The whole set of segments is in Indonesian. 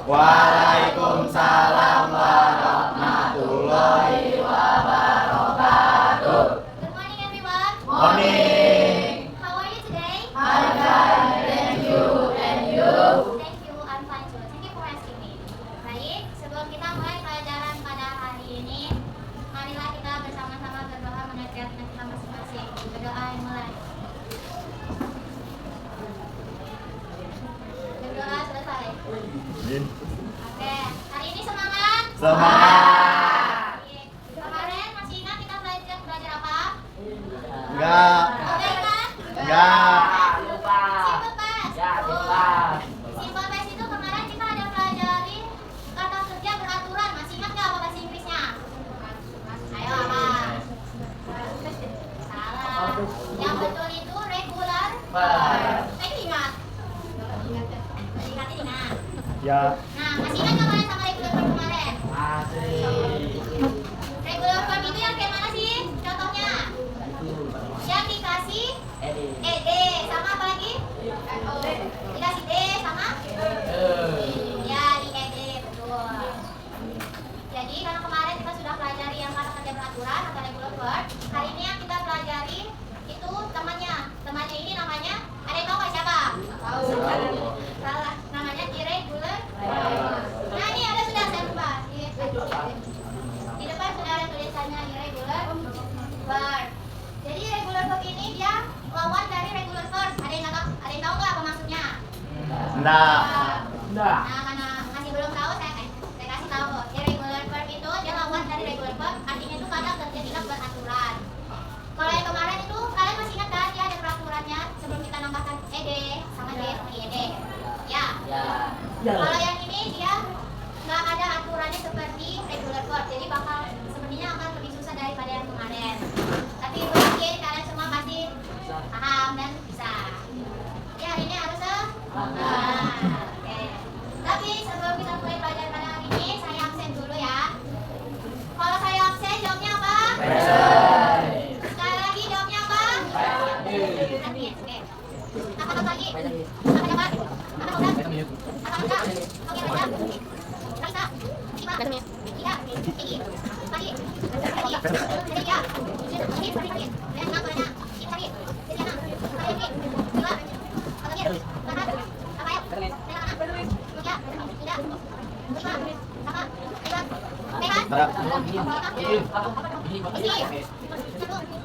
Waalaikumsalam warahmatullahi wabarakatuh. Good morning, everyone. Morning. How are you today? I'm fine, thank you. And you? Thank you, I'm fine too. Thank you for asking me. Baik, sebelum kita mulai pelajaran pada hari ini, marilah kita bersama-sama berdoa menurut keyakinan kita masing-masing. Berdoa mulai. Berdoa selesai. Oke, hari ini semangat. Semangat. Kemarin masih ingat kita belajar apa? Enggak. Oke kan? Enggak. Simple past. Simple past itu kemarin kita ada pelajari kata kerja beraturan. Masih ingat nggak apa bahasa Inggrisnya? Ayo apa? Salah. Yang betul itu regular verb. Ingat. Ingat. Ya. Nah, masih ingat nggak kalian sama regular verb kemarin? Regular verb itu yang kayak mana sih? Contohnya? Yang dikasih ed sama apa lagi? Dikasih d sama? Ya, di ed, betul. Jadi karena kemarin kita sudah pelajari yang kata kerja beraturan atau regular verb, hari ini yang kita pelajari itu temannya. Temannya ini namanya, ada yang tahu nggak siapa? Salah, namanya irregular verb. Nah, ini ada sudah saya lupa. Di depan sudah ada tulisannya irregular verb. Jadi irregular verb ini dia lawan dari regular verb. Ada yang tahu nggak apa maksudnya? Enggak. Nah, karena masih belum tahu, saya kasih tahu. Irregular verb itu dia lawan dari regular verb. Artinya itu kata kerja tidak beraturan. Kalau yang kemarin itu kalian masih ingat kan? Dia ada peraturannya sebelum kita nambahkan ed sama d sama id. Ya. Kalau yang ini dia nggak ada aturannya seperti regular verb. Jadi bakal sepertinya akan lebih susah daripada yang kemarin. Tapi mungkin kalian semua pasti paham dan bisa. Ya, hari ini harus oke. Tapi sebelum kita mulai pelajaran pada hari ini, saya absen dulu ya. Kalau saya absen, jawabnya apa? Sekali lagi jawabnya apa? Oke. Apa lagi? Apa udah? Oke, baca. Bisa. Lima. Tiga. Tinggi. Pagi. Pagi. Tiga. Pagi. Pagi. Dan enam banyak. Pagi. Jadi enam. Pagi. Dua. Pagi. Empat. Apa ya? Tiga. Tiga. Tiga. Lima. Sama. Tiga.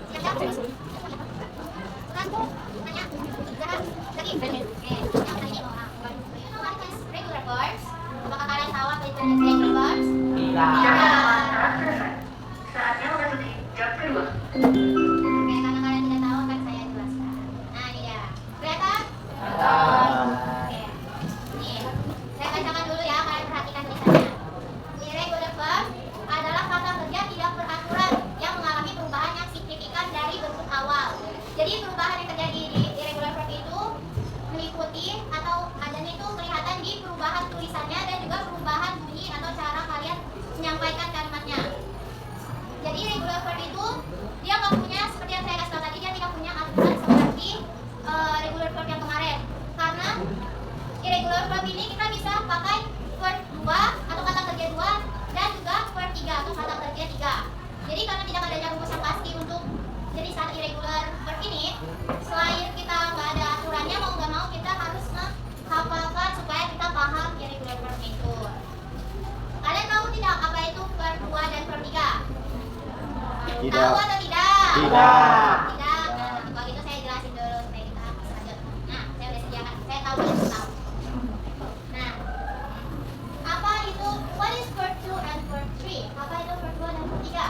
Sehat. Isi. Satu. Kerja. Bukan. Tanya. Jahat. Lagi. Oke. Yang kali ini orang. You know what is regular verbs? Apakah kalian tahu apa itu regular verbs? Saatnya memasuki jam kedua. Oke, karena kalian tidak tahu akan saya jelaskan. Nah, ini dia. Kelihatan? Oke. Nih, saya bacakan dulu ya, kalian perhatikan tulisannya. Irregular verb adalah kata kerja tidak beraturan yang mengalami perubahan yang signifikan dari bentuk awal. Jadi perubahan yang terjadi di irregular verb itu meliputi atau adanya itu kelihatan di perubahan tulisannya dan juga perubahan bunyi atau cara kalian menyampaikan kalimatnya. Jadi regular verb itu dia nggak punya, seperti yang saya kasih tahu tadi, dia tidak punya aturan seperti regular verb yang kemarin. Karena irregular verb ini kita bisa pakai verb 2 atau kata kerja 2 dan juga verb 3 atau kata kerja 3. Jadi karena tidak adanya rumus yang pasti untuk jadi saat irregular verb ini, selain kita nggak ada aturannya, mau nggak mau kita harus menghafalkan supaya kita paham irregular verb itu. Kalian tahu tidak apa itu verb 2 dan verb 3? Tidak. Tahu atau tidak? Tidak. Tidak. Nah, kalau gitu saya jelasin dulu supaya kita bisa lanjut. Nah, saya udah sediakan. Saya tahu kalian tahu. Nah, apa itu? What is verb 2 and verb 3? Apa itu verb 2 dan verb 3?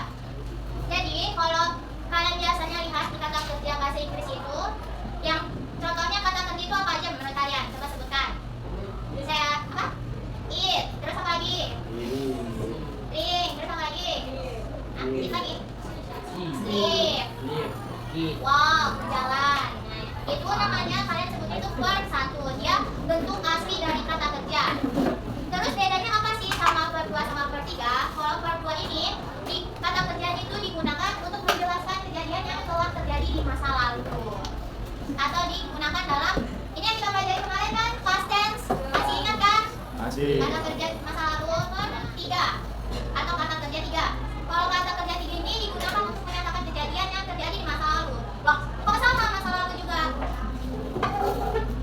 Jadi, kalau kalian biasanya lihat di kata kerja bahasa Inggris itu, yang contohnya kata kerja itu apa aja menurut kalian? Coba sebutkan. Saya apa? Eat. Terus apa lagi? Drink. Terus apa lagi? Eat lagi. Sleep. Walk. Berjalan. Nah, itu namanya kalian sebut itu verb 1. Dia bentuk asli dari kata kerja. Terus bedanya apa sih sama verb 2 sama verb 3? Kalau verb 2 ini di kata kerja itu digunakan untuk menjelaskan kejadian yang telah terjadi di masa lalu. Atau digunakan dalam ini yang kita pelajari kemarin kan, past tense. Masih ingat kan? Masih Di. Kata kerja masa lalu 3 atau kata kerja 3. Kalau kata kerja 3 ini digunakan untuk menyatakan kejadian yang terjadi di masa lalu. Loh, kok sama masa lalu juga?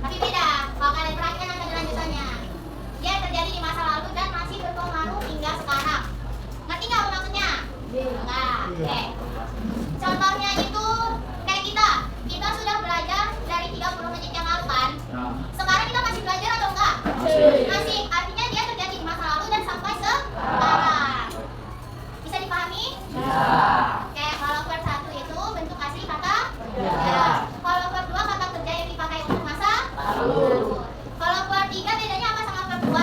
Tapi beda. Kalau kalian perhatikan yang kelanjutannya, dia terjadi di masa lalu dan masih berpengaruh hingga sekarang. Ngerti nggak apa maksudnya? Enggak. Oke. Contohnya itu kayak kita sudah belajar dari 30 menit yang lalu kan? Sekarang kita masih belajar atau enggak? Masih. Artinya dia terjadi di masa lalu dan sampai sekarang. Bisa dipahami? Oke, kalau verb 1 itu bentuk asli kata kerja. Kalau verb 2 kata kerja yang dipakai untuk masa lalu. Kalau verb 3 bedanya apa sama verb 2?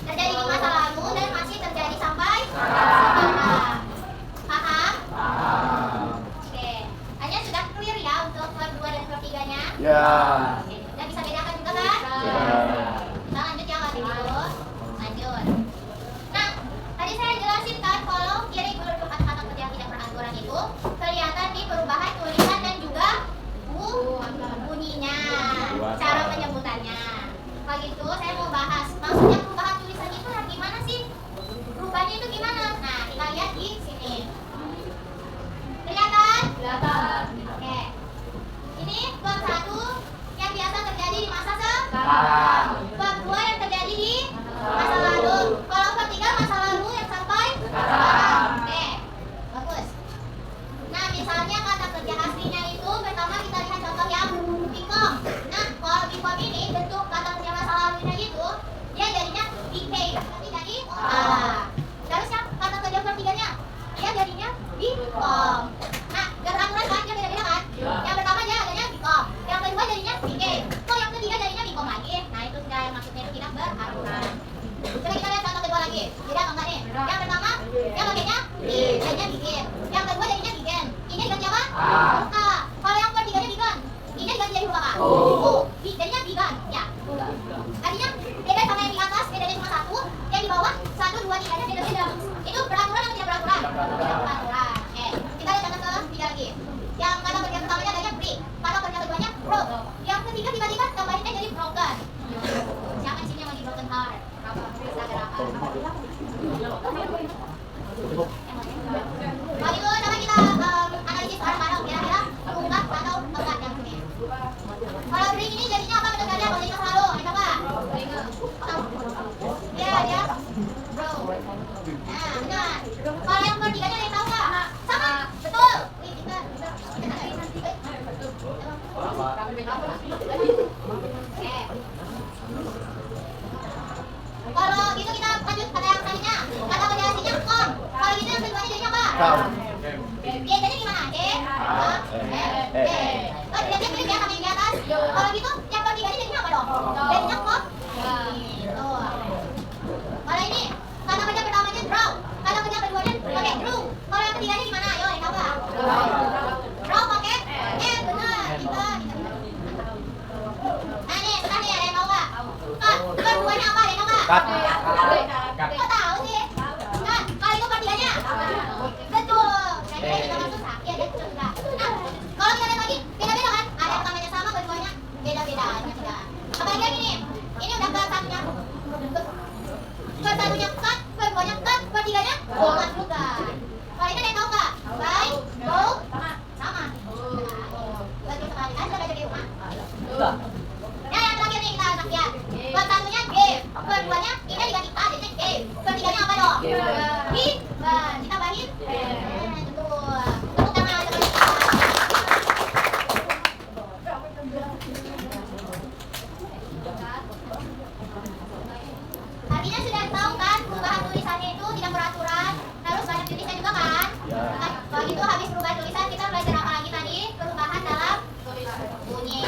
Terjadi di masa lalu dan masih terjadi sampai sekarang. Paham? Oke. Hanya sudah clear ya untuk verb 2 dan verb 3-nya? Ya. Oke. Dan bisa bedakan juga kan? Ya. Kita lanjut ya waktu itu. Lanjut. Nah, tadi saya jelasin kan kalau irregular untuk kata-kata kerja yang tidak beraturan itu kelihatan di perubahan tulisan dan juga bunyinya, cara penyebutannya. Kalau gitu saya mau bahas maksudnya perubahan tulisan itu yang gimana sih? Perubahannya itu gimana? Nah, kita lihat di sini. Kelihatan? Kelihatan. Oke. Ini verb 1 yang biasa terjadi di masa Sekarang. verb 2 yang terjadi di masa lalu. Kalau verb 3 masa lalu yang sampai Sekarang. Oke. Bagus. Nah, misalnya kata kerja aslinya itu pertama kita lihat contoh yang become. Nah, kalau become ini bentuk kata kerja masa lalunya itu dia jadinya became. Nanti jadi terus yang kata kerja verb 3-nya dia jadinya become. Nah, gerak-gerak kan dia beda-beda kan? Yang pertama dia jadinya become, yang kedua jadinya became, kok yang ketiga jadinya become lagi. Nah, itu sudah maksudnya itu tidak beraturan. Coba kita lihat contoh kedua lagi, beda atau enggak nih? Yang pertama dia pakainya jadinya bikin, yang kedua jadinya bikin. Ini diganti apa? Kalau yang ketiganya bigan, ini diganti jadi huruf apa? Jadinya bigan, ya. Artinya beda sama yang di atas, bedanya cuma 1, yang di bawah 1, 2, 3-nya beda-beda. Itu beraturan atau tidak beraturan? Tidak beraturan. Oke, kita lihat contoh ketiga lagi. Yang kata kerja pertamanya adanya break, kata kerja keduanya broke, yang ketiga tiba-tiba tambahinnya jadi broken. Siapa di sini yang lagi broken heart? Bisa gerakan. Kalau itu coba kita analisis bareng-bareng kira-kira terungkap atau enggak yang ini. Kalau break ini jadinya apa bentukannya? Kalau jadi selalu, coba. Ya, dia broke. Nah, benar. Kalau yang ketiganya ada yang tahu nggak? Sama, betul. Wih, kita. Oke. Kalau gitu kita lanjut kata yang tadinya. Kata kerja aslinya kom. Kalau gitu yang keduanya jadinya apa? Kau. Biasanya gimana? D. Oh, dia mirip ya sama yang di atas. Kalau gitu yang ketiganya jadinya apa dong? Jadinya kom. Gitu. Kalau ini kata kerja pertamanya draw, kata kerja keduanya pakai drew. Kalau yang ketiganya gimana? Ayo, yang tahu nggak? Draw pakai benar. Kita. Nah nih, sudah nih ada yang tahu nggak? Keduanya apa? Ada yang tahu nggak? Kat. Kok tahu sih? Nah, kalau itu ketiganya? Betul. Kayaknya kita kan susah. Iya, dia susah. Nah, kalau kita lihat lagi, beda-beda kan? Ada yang pertamanya sama, keduanya beda-beda. Apalagi yang ini? Ini udah ke satunya. Satunya cut, keduanya cut, ketiganya bukan juga. Kalau ini ada yang tahu nggak? Baik, go, sama. Bagus sekali. Kan sudah belajar di rumah. Nah, yang terakhir nih kita lihat. Satunya give, keduanya ini diganti A, jadi give. Ketiganya apa dong? Given. Ditambahin. Betul. Tepuk tangan sekali. Artinya sudah tahu kan perubahan tulisannya itu tidak beraturan, terus banyak jenisnya juga kan? Nah, kalau gitu habis perubahan tulisan kita belajar apa lagi tadi? Perubahan dalam bunyi.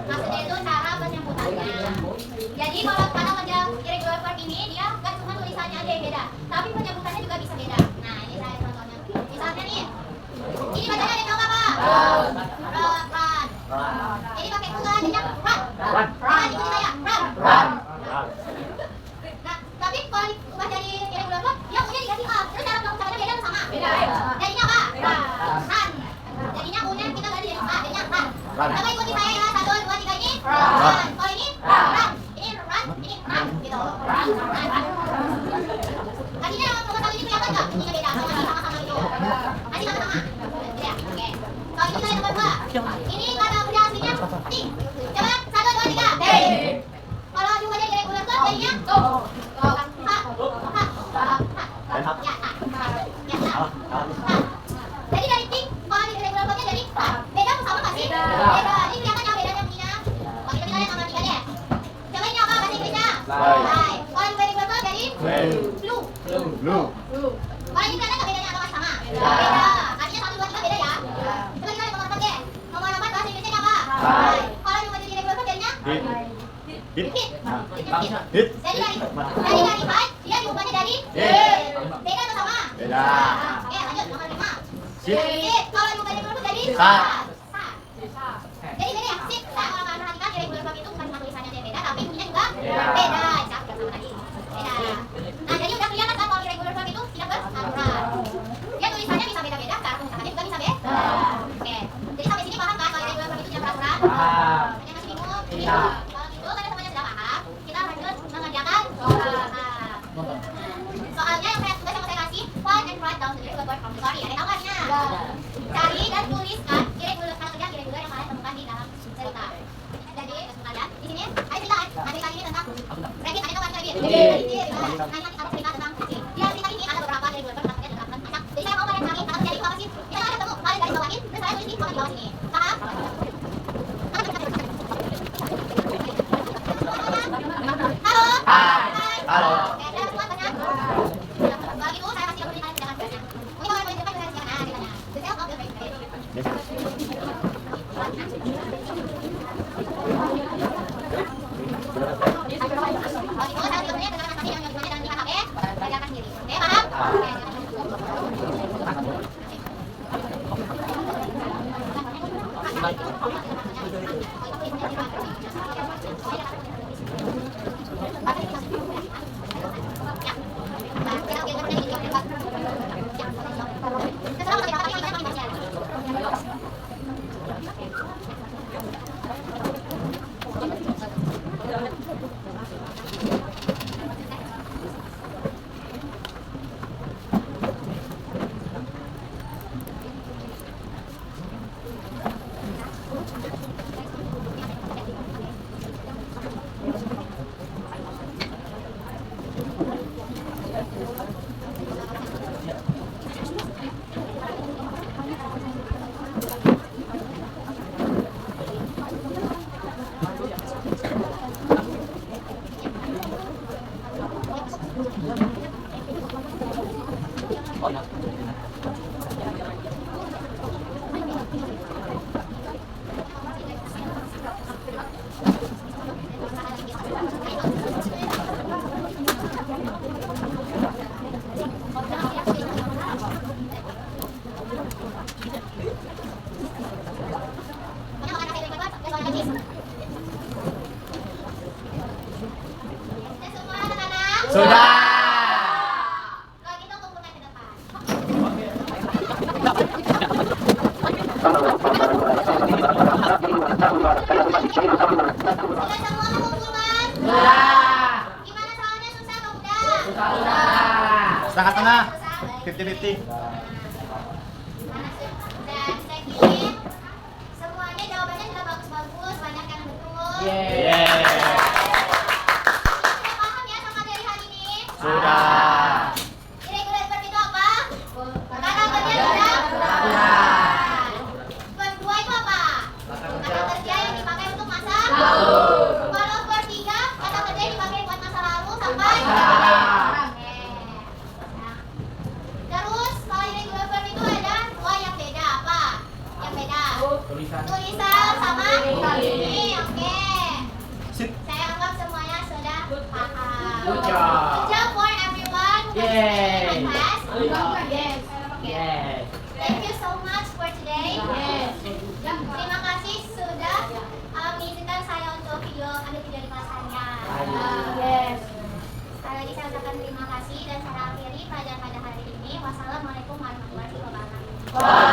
Maksudnya itu cara penyebutannya. Jadi kalau kata kerja irregular verb ini dia nggak cuma tulisannya aja yang beda, tapi penyebutannya juga bisa beda. Nah, ini saya contohnya. Misalnya nih, ini bacanya ada yang tahu apa? Run. Ini pakai U kan, jadinya run. Run. Ikuti saya, run. Nah, tapi kalau diubah jadi irregular verb, dia U-nya diganti A. Terus cara pengucapannya beda atau sama? Beda. Jadinya apa? Run. Jadinya U-nya kita ganti jadi A, jadinya run. Coba ikuti saya ya, 1, 2, 3 ini. Run. Kalau ini run. Ini run. ininya beda, masih sama-sama gitu. Masih sama-sama. Ya, oke. Kalau ini nomor 2. Ini kata kerja aslinya ting. Coba 1, 2, 3. Kalau diubah jadi regular verb jadinya ha. Ya, ha. Jadi dari ting, kalau di regular verbnya jadi ha. Beda atau sama nggak sih? Beda. Ini kelihatan ya bedanya Mina. Kalau kita lihat nomor 3 deh. Coba ini apa bahasa Inggrisnya? Right. Kalau di regular verb jadi blue. Kalau ini kelihatan nggak bedanya atau masih sama? Beda. Artinya 1, 2, 3 beda ya. Coba kita lihat nomor 4 deh. Nomor 4 bahasa Inggrisnya apa? Right. Kalau diubah jadi regular verb jadinya hit. Jadi dari fight dia diubahnya dari beda atau sama? Beda. Oke, lanjut nomor 5. Sit. Kalau diubah jadi verb jadi Sa. Jadi beda ya, sit. Nah, kalau kalian perhatikan di regular verb itu bukan cuma tulisannya yang beda, tapi bunyinya juga beda. Cak, udah sama tadi. Beda. Nah, jadi udah kelihatan kan kalau di regular verb itu tidak beraturan. Dia tulisannya bisa beda-beda, cara pengucapannya juga bisa beda. Oke. Jadi sampai sini paham kan kalau di regular verb itu tidak beraturan? Hanya masih bingung? Iya. Kalau gitu kalian semuanya sudah paham. Kita lanjut mengerjakan soalnya yang saya tulis yang saya kasih find and write down the regular word from the story. Ada tahuannya. Cari dan tuliskan irregular kata kerja irregular yang kalian temukan di dalam cerita. Jadi sebentar ya. Di sini ayo cerita kan. Nah, cerita ini tentang Rabbit. Ada tahuan Rabbit. Nah, ini kita cerita tentang Rabbit. Di dalam cerita ini ada beberapa irregular kata kerja dan kata acak. Jadi saya mau kalian cari kata kerja itu apa sih? Kita akan ketemu kalian garis bawahin terus kalian tulis di kolom di bawah sini. Paham? Halo. Halo. Oke, ada semua banyak. Kalau gitu saya kasih kalian tindakan kerjanya. Mungkin kalau kalian boleh ceritakan nah ceritanya. Detail of the Rabbit. Kalau gitu saya berikannya dengan tadi yang judulnya dan lihat HP, kerjakan sendiri. Oke, paham? Oke. Sudah. Kalau gitu kumpulkan ke depan. Sudah semua mengumpulkan? Sudah. Gimana soalnya, susah atau mudah? Sudah. Setengah-tengah. Susah, baik. 50-50. Dan saya kirim semuanya jawabannya sudah bagus-bagus, banyak yang betul. Yeah. Sudah paham ya sama materi hari ini? Sudah. Irregular verb itu apa? Kata kerja tidak verb 2 itu apa? Kata kerja yang dipakai untuk masa lalu. Kalau verb 3, kata kerja yang dipakai buat masa lalu sampai Oke. Terus kalau irregular verb itu ada dua yang beda. Apa? Yang beda? Tulisan sama ini. Oke. Sit. Saya anggap semuanya sudah paham. Good job. Good job for everyone who Yay. participated in my class. Yes. Okay. Yes. Thank you so much for today. Terima kasih sudah mengizinkan saya untuk ambil video di kelas kalian. Sekali lagi saya ucapkan terima kasih dan saya akhiri pelajaran pada hari ini. Wassalamualaikum warahmatullahi wabarakatuh.